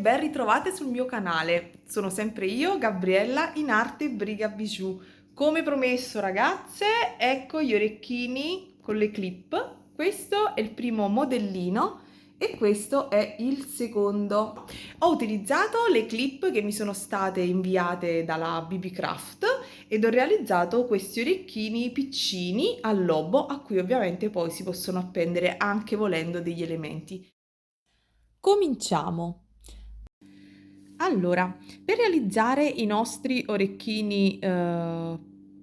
ben ritrovate sul mio canale. Sono sempre io, Gabriella, in arte Briga Bijou. Come promesso, ragazze, ecco gli orecchini con le clip. Questo è il primo modellino e questo è il secondo. Ho utilizzato le clip che mi sono state inviate dalla BB Craft ed ho realizzato questi orecchini piccini al lobo a cui ovviamente poi si possono appendere anche volendo degli elementi. Cominciamo. Allora, per realizzare i nostri orecchini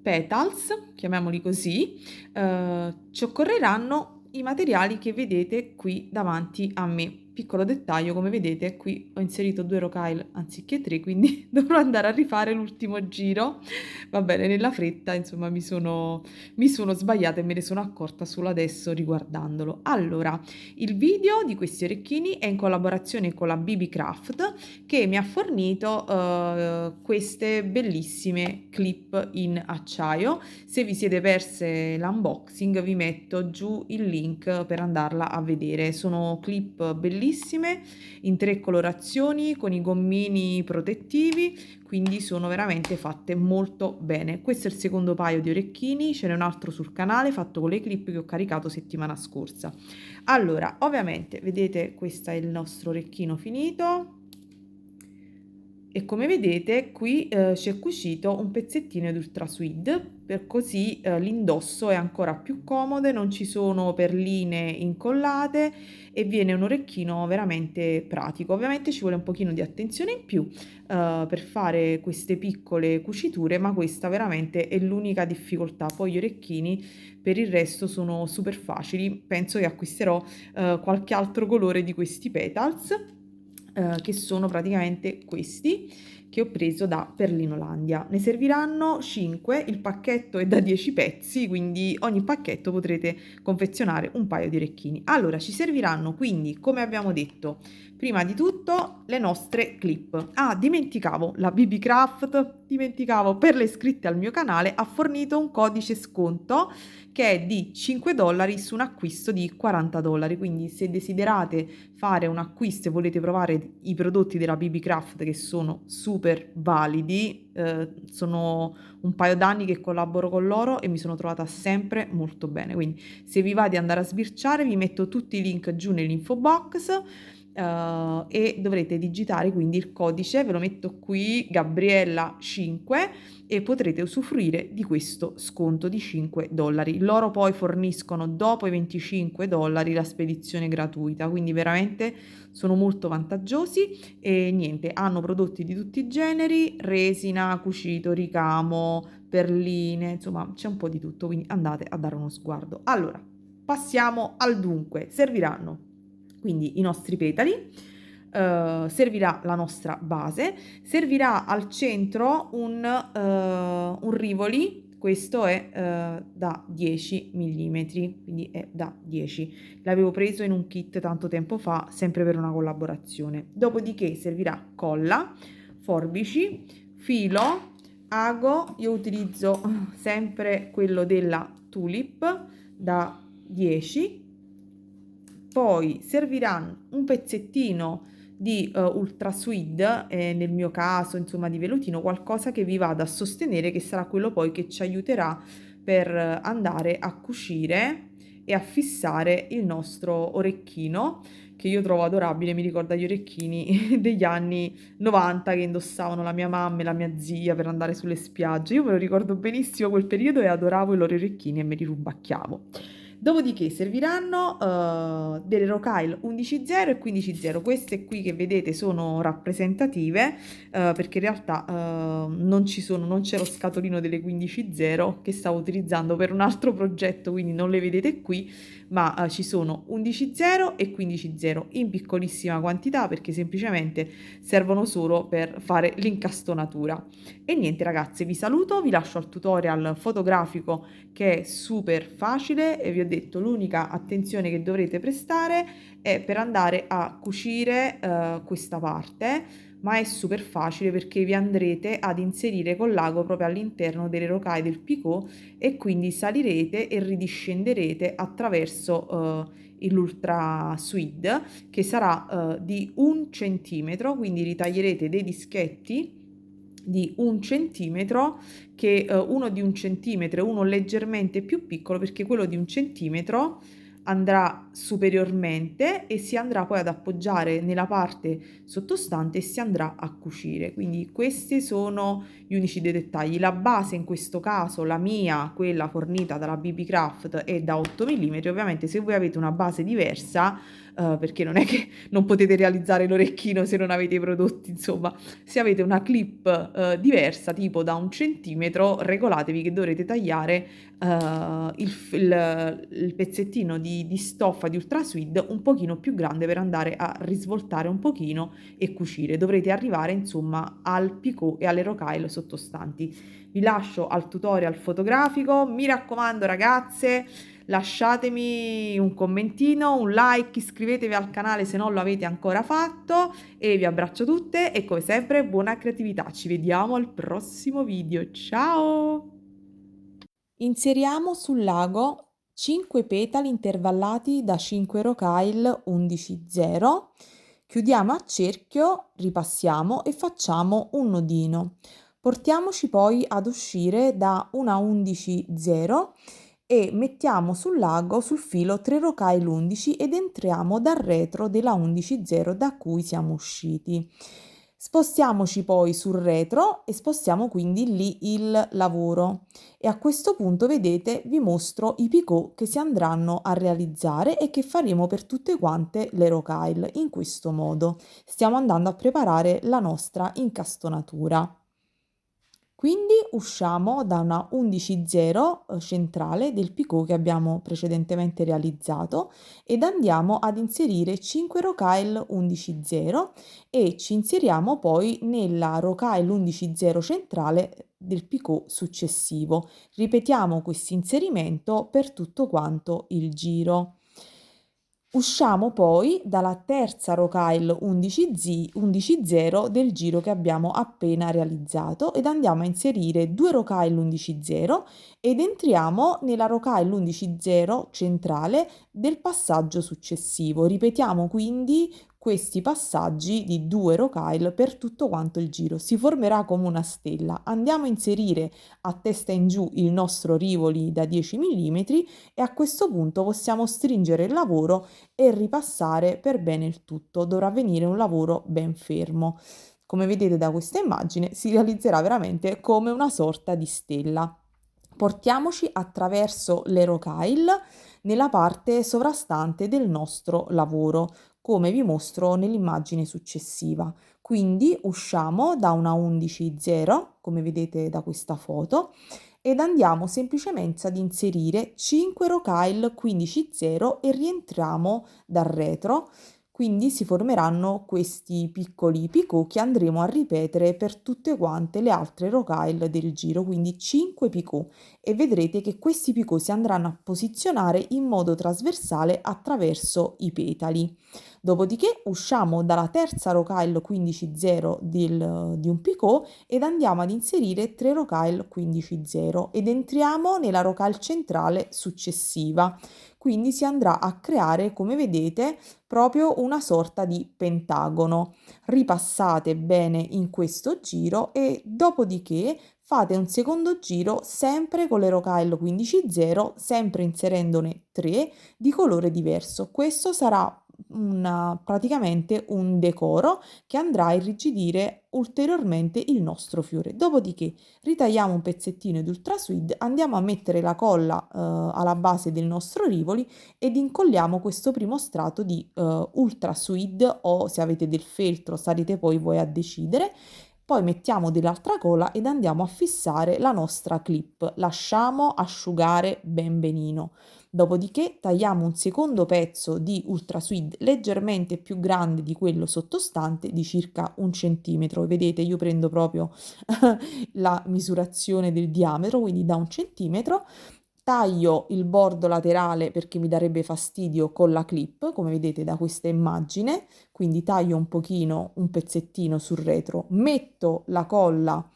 petals, chiamiamoli così, ci occorreranno i materiali che vedete qui davanti a me. Piccolo dettaglio, come vedete, qui ho inserito 2 rocaille anziché 3, quindi dovrò andare a rifare l'ultimo giro. Va bene, nella fretta, insomma, mi sono sbagliata e me ne sono accorta solo adesso riguardandolo. Allora, il video di questi orecchini è in collaborazione con la BB Craft che mi ha fornito queste bellissime clip in acciaio. Se vi siete perse l'unboxing vi metto giù il link per andarla a vedere. Sono clip bellissime in 3 colorazioni con i gommini protettivi, quindi sono veramente fatte molto bene. Questo è il secondo paio di orecchini, ce n'è un altro sul canale fatto con le clip che ho caricato settimana scorsa. Allora, ovviamente, vedete, questo è il nostro orecchino finito e come vedete qui ci è cucito un pezzettino di Ultra Suede, per così l'indosso è ancora più comodo, non ci sono perline incollate e viene un orecchino veramente pratico. Ovviamente ci vuole un pochino di attenzione in più per fare queste piccole cuciture, ma questa veramente è l'unica difficoltà. Poi gli orecchini per il resto sono super facili. Penso che acquisterò qualche altro colore di questi petals, che sono praticamente questi che ho preso da Perlinolandia. Ne serviranno 5, il pacchetto è da 10 pezzi, quindi ogni pacchetto potrete confezionare un paio di orecchini. Allora, ci serviranno quindi, come abbiamo detto, prima di tutto le nostre clip. Ah, dimenticavo, la BB Craft, dimenticavo, per le iscritte al mio canale ha fornito un codice sconto che è di $5 su un acquisto di $40. Quindi se desiderate fare un acquisto e volete provare i prodotti della BB Craft, che sono super validi, sono un paio d'anni che collaboro con loro e mi sono trovata sempre molto bene. Quindi se vi va di andare a sbirciare vi metto tutti i link giù nell'info box. E dovrete digitare quindi il codice, ve lo metto qui, Gabriella 5, e potrete usufruire di questo sconto di $5. Loro poi forniscono dopo i $25 la spedizione gratuita, quindi veramente sono molto vantaggiosi e niente, hanno prodotti di tutti i generi, resina, cucito, ricamo, perline, insomma c'è un po' di tutto, quindi andate a dare uno sguardo. Allora, passiamo al dunque. Serviranno quindi i nostri petali, servirà la nostra base, servirà al centro un Rivoli, questo è da 10 mm, quindi è da 10. L'avevo preso in un kit tanto tempo fa, sempre per una collaborazione. Dopodiché servirà colla, forbici, filo, ago, io utilizzo sempre quello della Tulip da 10. Poi serviranno un pezzettino di Ultra Suede, nel mio caso insomma di vellutina, qualcosa che vi vada a sostenere, che sarà quello poi che ci aiuterà per andare a cucire e a fissare il nostro orecchino, che io trovo adorabile, mi ricorda gli orecchini degli anni 90 che indossavano la mia mamma e la mia zia per andare sulle spiagge. Io me lo ricordo benissimo quel periodo e adoravo i loro orecchini e me li rubacchiavo. Dopodiché serviranno delle rocaille 11.0 e 15.0. Queste qui che vedete sono rappresentative, perché in realtà non c'è lo scatolino delle 15.0 che stavo utilizzando per un altro progetto, quindi non le vedete qui, ma ci sono 11.0 e 15.0 in piccolissima quantità perché semplicemente servono solo per fare l'incastonatura. E niente ragazze, vi saluto, vi lascio al tutorial fotografico che è super facile e vi ho detto l'unica attenzione che dovrete prestare è per andare a cucire questa parte. ma è super facile perché vi andrete ad inserire con l'ago proprio all'interno delle rocaie del picot e quindi salirete e ridiscenderete attraverso l'ultra suite che sarà di 1 centimetro, quindi ritaglierete dei dischetti di 1 centimetro, che uno di 1 centimetro e uno leggermente più piccolo, perché quello di 1 centimetro andrà superiormente e si andrà poi ad appoggiare nella parte sottostante e si andrà a cucire. Quindi questi sono gli unici dei dettagli. La base in questo caso, la mia, quella fornita dalla BB Craft, è da 8 mm. Ovviamente se voi avete una base diversa, perché non è che non potete realizzare l'orecchino se non avete i prodotti, insomma, se avete una clip diversa, tipo da 1 centimetro, regolatevi che dovrete tagliare il pezzettino di stoffa di Ultra Sweet un pochino più grande per andare a risvoltare un pochino e cucire. Dovrete arrivare insomma al picot e alle rocaille sottostanti. Vi lascio al tutorial fotografico, mi raccomando ragazze, lasciatemi un commentino, un like, iscrivetevi al canale se non lo avete ancora fatto e vi abbraccio tutte e come sempre buona creatività, ci vediamo al prossimo video, ciao! Inseriamo sul lago 5 petali intervallati da 5 rocaille 11,0, chiudiamo a cerchio, ripassiamo e facciamo un nodino. Portiamoci poi ad uscire da una 11,0 e mettiamo sul lago sul filo 3 rocaille 11 ed entriamo dal retro della 11,0 da cui siamo usciti. Spostiamoci poi sul retro e spostiamo quindi lì il lavoro e a questo punto vedete vi mostro i picot che si andranno a realizzare e che faremo per tutte quante le rocaille in questo modo. Stiamo andando a preparare la nostra incastonatura. Quindi usciamo da una 11,0 centrale del picot che abbiamo precedentemente realizzato ed andiamo ad inserire 5 rocaille 11,0 e ci inseriamo poi nella rocaille 11,0 centrale del picot successivo. Ripetiamo questo inserimento per tutto quanto il giro. Usciamo poi dalla terza rocaille 11,0 del giro che abbiamo appena realizzato ed andiamo a inserire 2 rocaille 11,0 ed entriamo nella rocaille 11,0 centrale del passaggio successivo. Ripetiamo quindi questi passaggi di 2 rocaille per tutto quanto il giro. Si formerà come una stella. Andiamo a inserire a testa in giù il nostro rivoli da 10 mm e a questo punto possiamo stringere il lavoro e ripassare per bene il tutto. Dovrà venire un lavoro ben fermo. Come vedete da questa immagine si realizzerà veramente come una sorta di stella. Portiamoci attraverso le rocaille nella parte sovrastante del nostro lavoro, come vi mostro nell'immagine successiva. Quindi usciamo da una 11,0, come vedete da questa foto, ed andiamo semplicemente ad inserire 5 rocaille 15,0 e rientriamo dal retro. Quindi si formeranno questi piccoli picot che andremo a ripetere per tutte quante le altre rocaille del giro, quindi 5 picot, e vedrete che questi picot si andranno a posizionare in modo trasversale attraverso i petali. Dopodiché usciamo dalla terza rocaille 15,0 di un picot ed andiamo ad inserire 3 rocaille 15,0 ed entriamo nella rocaille centrale successiva. Quindi si andrà a creare, come vedete, proprio una sorta di pentagono. Ripassate bene in questo giro e dopodiché fate un secondo giro sempre con le rocaille 15,0, sempre inserendone 3 di colore diverso. Questo sarà praticamente un decoro che andrà a irrigidire ulteriormente il nostro fiore. Dopodiché ritagliamo un pezzettino di Ultra Sweet, andiamo a mettere la colla alla base del nostro rivoli ed incolliamo questo primo strato di Ultra Sweet, o se avete del feltro sarete poi voi a decidere. Poi mettiamo dell'altra colla ed andiamo a fissare la nostra clip. Lasciamo asciugare ben benino. Dopodiché tagliamo un secondo pezzo di Ultra Sweet leggermente più grande di quello sottostante, di circa 1 centimetro. Vedete, io prendo proprio la misurazione del diametro, quindi da 1 centimetro. taglio il bordo laterale perché mi darebbe fastidio con la clip, come vedete da questa immagine, quindi taglio un pochino, un pezzettino sul retro, metto la colla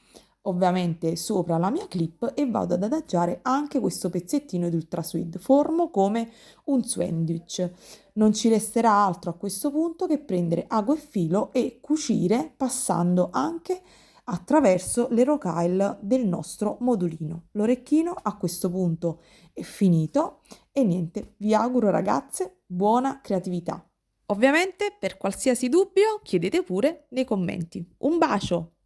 ovviamente sopra la mia clip e vado ad adagiare anche questo pezzettino di Ultra Sweet, formo come un sandwich. Non ci resterà altro a questo punto che prendere ago e filo e cucire passando anche attraverso le rocaille del nostro modulino. L'orecchino a questo punto è finito e niente, vi auguro ragazze buona creatività. Ovviamente per qualsiasi dubbio chiedete pure nei commenti. Un bacio!